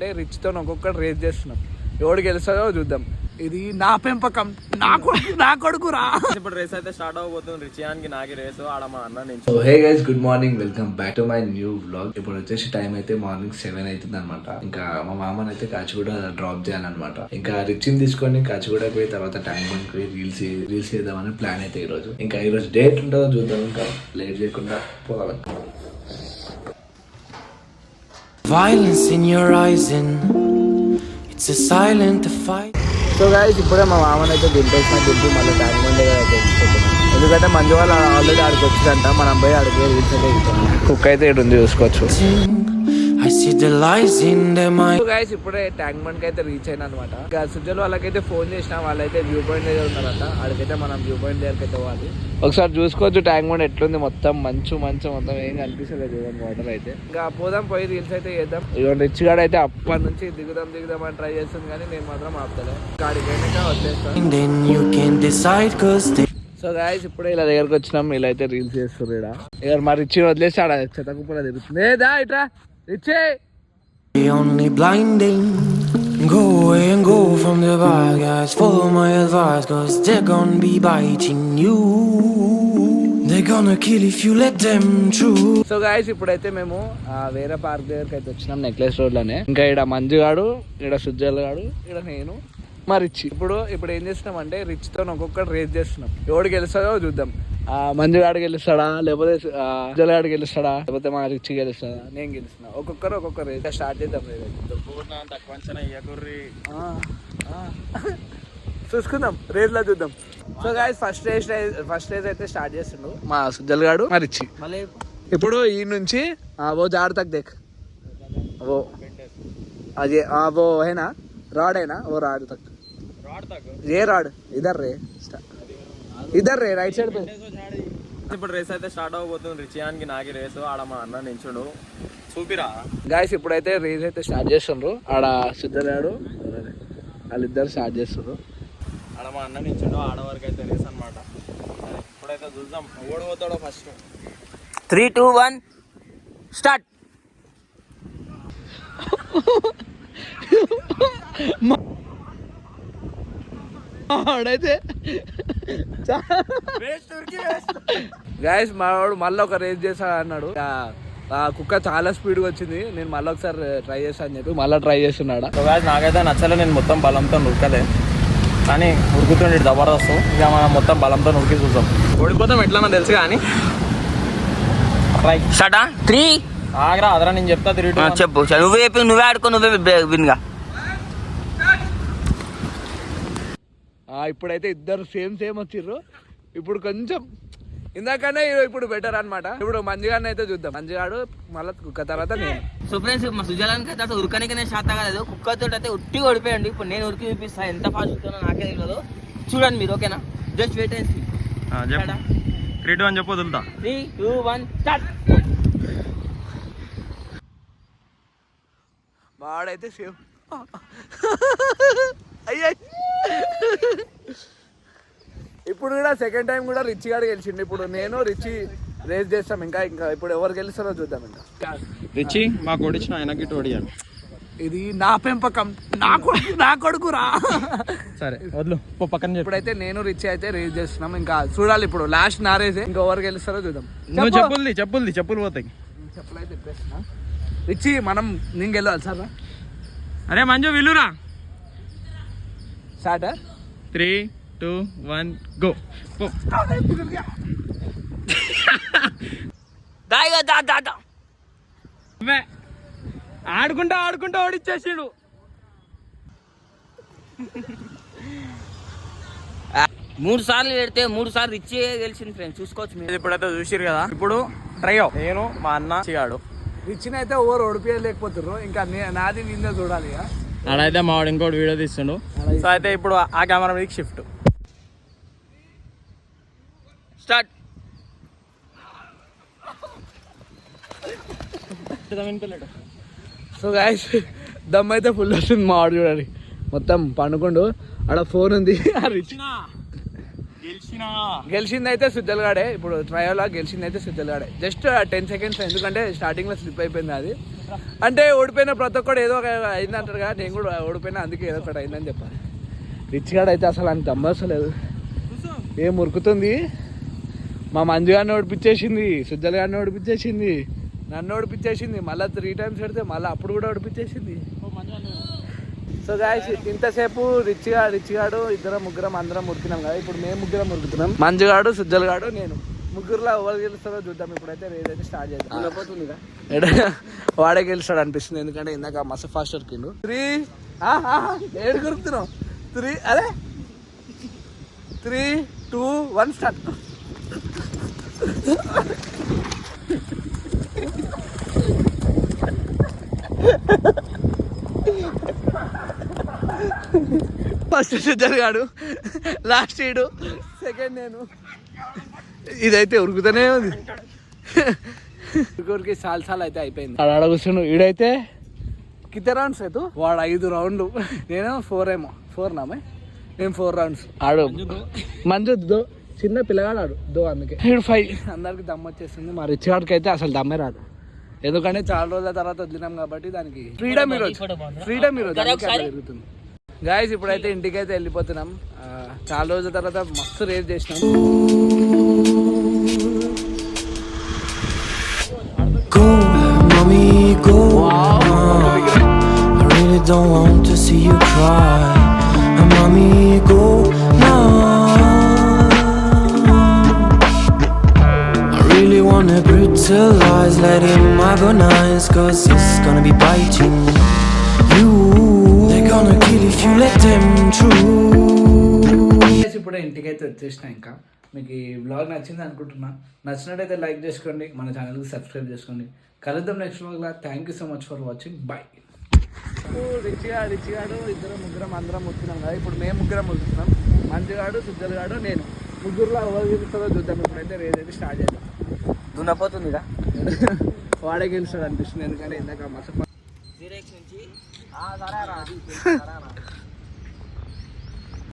అంటే రిచ్తో ఒక్కొక్కటి రేస్ చేస్తున్నాం. ఎవడు గెలుస్తుందో చూద్దాం. ఇది నా పెంపకం, నా కొడుకురా. ఇప్పుడు రేస్ అయితే స్టార్ట్ అవబోతుంది. రిచియానికి నాకి రేసు ఆడ మా అన్న నేను. So hey guys, good morning, welcome back to my new vlog. ఇప్పుడు వచ్చేసి టైం అయితే మార్నింగ్ 7 అవుతుంది అనమాట. ఇంకా మా మామని అయితే కాచిగూడ డ్రాప్ చేయాలన్నమాట. ఇంకా రిచిని తీసుకొని కాచిగూడ పోయి తర్వాత ట్యాంక్ బండ్ పోయి రీల్స్ చేద్దామని ప్లాన్ అయితే ఈ రోజు. ఇంకా ఈ రోజు డేట్ ఉంటుందో చూద్దాం. ఇంకా లేట్ చేయకుండా పోవాలి. Violence in your eyes and it's a silent fight. So guys, ఇప్పుడే మా మామని అయితే దింపి మళ్ళీ ట్యాంక్ బండ్ దగ్గర తెచ్చిపోతున్నాం. ఎందుకంటే మంజు వాళ్ళు ఆల్రెడీ ఆడికి వచ్చిందంట. మనం పోయి ఆడికి రీల్స్ అయితే వెళ్తాం. కుక్ అయితే ఇటు ఉంది, చూసుకోవచ్చు. I see the lies in their mind. So guys, ఇప్పుడే ట్యాంక్ బండ్ కి అయితే రీచ్ అయినా అనమాట. ఇంకా సుజల్ వాళ్ళకైతే ఫోన్ చేసినా, వాళ్ళైతే వ్యూ పాయింట్ దగ్గర ఉన్నారంట. ఆడికైతే మనం వ్యూ పాయింట్ దగ్గరికి అయితే పోవాలి. ఒకసారి చూసుకోవచ్చు ట్యాంక్ బండ్ ఎట్లుంది. మొత్తం మంచు మొత్తం ఏం కనిపిస్తలేదు చూడండి వాటర్ అయితే. ఇంకా పోదాం, పోయి రీల్స్ అయితే చేద్దాం. ఇక రిచ్ గాడు అయితే అప్పటి నుంచి దిగుదాం అని ట్రై చేస్తుంది, కానీ నేను మాత్రం ఆపుతలే. గాడికైనా వచ్చేస్తాను. Then you can decide 'cause they so guys, ఇప్పుడే ఇలా దగ్గరకు వచ్చినాం. ఇలా అయితే రీల్స్ చేస్తారు. ఇక్కడ మా రిచ్చి వదిలేసి ఆడ చెత్తకుప్పలా తిరుగుతుంది. ఏదా ఇట్రా రిచ్చే. only blinding. Go away and go from the bad guys. Follow my advice 'cause they're gonna be biting you. They're gonna kill if you let them through. So guys, ఇప్పుడైతే మేము వేరే పార్క్ దగ్గరికి అయితే వచ్చినాం, నెక్లెస్ రోడ్ లోనే. ఇంకా ఇక్కడ మంజు గాడు, ఇక్కడ సుజ్జల్ గాడు, ఇక్కడ నేను, మా రిచ్. ఇప్పుడు ఏం చేస్తున్నాం అంటే రిచ్ తో ఒక్కొక్కటి రేస్ చేస్తున్నాం. ఎవడు గెలుస్తాడో చూద్దాం. మంజు గాడు గెలుస్తాడా, లేకపోతే సుజ్జల్ గాడు గెలుస్తాడా, లేకపోతే మా రిచ్ గెలుస్తాడా, నేను గెలుస్తున్నా. ఒక్కొక్క రేస్ స్టార్ట్ చేద్దాం. చూసుకుందాం, రేస్ లో చూద్దాం. సో గాయస్, ఫస్ట్ రేస్ అయితే స్టార్ట్ చేస్తుండు మా సుజ్జల్ గాడు, మా రిచ్. ఇప్పుడు ఈ నుంచి वो जार तक देख, वो अजय वो है ना, रॉड है ना, वो रॉड तक ये रॉड इधर रे రైట్ సైడ్ पे. ఇప్పుడు రేస్ అయితే స్టార్ట్ అవబోతుంది. రిచియానికి నాకి రేసు ఆడ మా అన్న నించుడు. చూపిరా గాయస్, ఇప్పుడైతే రేస్ అయితే స్టార్ట్ చేస్తుండ్రు. ఆడ సిద్ధగాడు వాళ్ళిద్దరు స్టార్ట్ చేస్తుండ్రు. ఆడ మా అన్న నించుడు. ఆడవరకు అయితే రేస్ అనమాట. ఇప్పుడైతే చూద్దాం ఓడిపోతాడో ఫస్ట్. 3, 2, 1 స్టార్ట్. ఆడైతే గాయస్, మావాడు మళ్ళీ ఒక రేస్ చేసా అన్నాడు. కుక్క చాలా స్పీడ్గా వచ్చింది. నేను మళ్ళీ ఒకసారి ట్రై చేసా అని చెప్పి మళ్ళీ ట్రై చేస్తున్నాడా. నాకైతే నచ్చలే. నేను మొత్తం బలంతో ఉరకలే, కానీ ఉరుకుతుండే జబర్దస్తు. ఇక మనం మొత్తం బలంతో ఉరికి చూద్దాం. ఓడిపోతాం ఎట్లా నాకు తెలుసు. కానీ స్టార్టా 3 ఆగ్రా అదరా నేను చెప్తా. 3, 2 చెప్పు. నువ్వే ఆడుకో, నువ్వే విన్గా. ఇప్పుడైతే ఇద్దరు సేమ్ వచ్చిర్రు. ఇప్పుడు కొంచెం ఇందాకనే ఇప్పుడు బెటర్ అనమాట. ఇప్పుడు మంజుగాడిని అయితే చూద్దాం. మంజుగాడు మళ్ళీ కుక్క తర్వాత నేను. సో ఫ్రెండ్స్, మా సుజలానికి అయితే ఉరకనికనే శాతం కాలేదు. కుక్కతో అయితే ఉట్టిగా ఓడిపోయండి. ఇప్పుడు నేను ఉరికి చూపిస్తాను ఎంత ఫాస్ట్ చూస్తున్నా నాకే తెలియదు. చూడండి మీరు, ఓకేనా? Just wait and see. 3, 2 అని చెప్పు, వదులుతా. 3, 2, 1 స్టార్ట్. వాడైతే సేమ్ అయ్యా. ఇప్పుడు కూడా సెకండ్ టైం కూడా రిచ్ గాడు గెలిచిండు. ఇప్పుడు నేను రిచ్ రేస్ చేస్తాం. ఇంకా ఇప్పుడు ఎవరు గెలుస్తారో చూద్దాం. ఇంకా రిచి మా కొడిచిన ఆయనకి ఓడియాలి. ఇది నా పెంపకం, నా కొడుకురా. సరే వదులు పక్కన. ఇప్పుడైతే నేను రిచ్ అయితే రేస్ చేస్తున్నాం. ఇంకా చూడాలి ఇప్పుడు లాస్ట్ నా రేసే. ఇంకా ఎవరు గెలుస్తారో చూద్దాం. నువ్వు చెప్పులు పోతాయి. చెప్పులైతే ఇప్పేస్తున్నా. రిచ్ నేను గెలవాలి సార్. అరే మంజు విల్లురా. స్టార్ట్. 3, 2, 1 గో. ఆడుకుంటా ఓడిచ్చేసిండు. 3 సార్లు పెడితే 3 సార్లు రిచ్ గెలిచింది ఫ్రెండ్స్. చూసుకోవచ్చు మీరు. ఇప్పుడైతే చూసిరు కదా. ఇప్పుడు ట్రై నేను మా అన్న చిగాడు. రిచ్ని అయితే ఓవర్ ఓడిపోయలేకపోతున్నారు. ఇంకా నాది నిందే చూడాలి. ఆడైతే మా వాడు ఇంకోటి వీడియో తీస్తుండు. సో అయితే ఇప్పుడు ఆ కెమెరా మీదకి షిఫ్ట్. స్టార్ట్. సో గాయస్, దమ్ అయితే ఫుల్ వస్తుంది. మా వాడు చూడాలి మొత్తం పండుకుండు. ఆడ ఫోన్ ఉంది. గెలిచింది అయితే సుజ్జల్గాడే. ఇప్పుడు ట్రయల్ గెలిచింది అయితే సుజ్జల్గాడే. జస్ట్ 10 seconds, ఎందుకంటే స్టార్టింగ్ లో స్లిప్ అయిపోయింది అది. అంటే ఓడిపోయిన ప్రతి ఒక్కడు ఏదో ఒక అయింది అంటారు కదా, నేను కూడా ఓడిపోయినా అందుకే ఏదో ఒకటి అయిందని చెప్పాలి. రిచ్ గాడు అయితే అసలు అంత అమ్మసలేదు, ఏం ఉరుకుతుంది. మా మంజు గారిని ఓడిపించేసింది, సుజ్జల్ గారిని ఓడిపించేసింది, నన్ను ఓడిపించేసింది, మళ్ళీ 3 times పెడితే మళ్ళీ అప్పుడు కూడా ఓడిపించేసింది. సో గాయస్ ఇంతసేపు రిచ్ గాడు ముగ్గురం అందరం ఉరికినాం కదా. ఇప్పుడు మేము ముగ్గురం ఉరుకుతున్నాం, మంజుగాడు, సుజ్జల్ గాడు, నేను. ముగ్గురులో ఎవరు గెలుస్తారో చూద్దాం. ఇప్పుడైతే రేస్ అయితే స్టార్ట్ చేద్దాం. వాడే గెలుస్తాడు అనిపిస్తుంది, ఎందుకంటే ఇందాక మస్తు ఫాస్ట్ ఉరికిండు. 3 ఏడు కురుకుతున్నాం. 3 అదే 3, 2, 1 స్టార్ట్. ఫస్ట్ జరిగాడు, లాస్ట్ ఈడు, సెకండ్ నేను. ఇదైతే ఉరుకుతూనే ఉంది. ఉరికి సాల్ అయితే అయిపోయింది. ఆడ కూర్చుండు. ఈడైతే కితే రౌండ్స్ అయితే వాడు 5 rounds, నేను 4 నామే, నేను 4 rounds. ఆడు మంజు చిన్న పిల్లగాడు ఆడు అందుకే. ఈడు 5. అందరికి దమ్ వచ్చేస్తుంది. మా రిచ్ గాడికి అయితే అసలు దమ్మే రాదు, ఎందుకంటే చాలా రోజుల తర్వాత వదిలినాం కాబట్టి దానికి ఫ్రీడమ్ ఈరోజు జరుగుతుంది. గాయస్ ఇప్పుడైతే ఇంటికైతే వెళ్ళిపోతున్నాం. చాలా రోజుల తర్వాత మస్తు రేస్ చేసినాం. Go, mommy, go. I really don't want to see you cry. Mommy, go now. I really wanna brutalize, let him agonize, 'cause it's gonna be biting you. They're gonna kill if you let them through. ఇప్పుడే ఇంటికైతే వచ్చేసిన. ఇంకా మీకు ఈ vlog నచ్చింది అనుకుంటున్నా. నచ్చినట్టయితే like చేసుకోండి, మన ఛానల్కి సబ్స్క్రైబ్ చేసుకోండి. కలుద్దాం నెక్స్ట్ వ్లాగ్లో. Thank you so much for watching. Bye. Rich గాడు ముగ్గురం అందరం ముట్టున్నాం కదా. ఇప్పుడు మేము ముగ్గురం ముట్టున్నాం, మంజుగాడు, సుజ్జల్ గాడు, నేను. ముగ్గురులో ఎవరు గెలుస్తుందో చూద్దాం. ఇప్పుడైతే రేస్ అయితే స్టార్ట్ చేద్దాం. దున్నపోతుంది వాడే గెలుస్తాడు అనిపిస్తుంది, ఎందుకంటే ఇందాక మస్తు నుంచి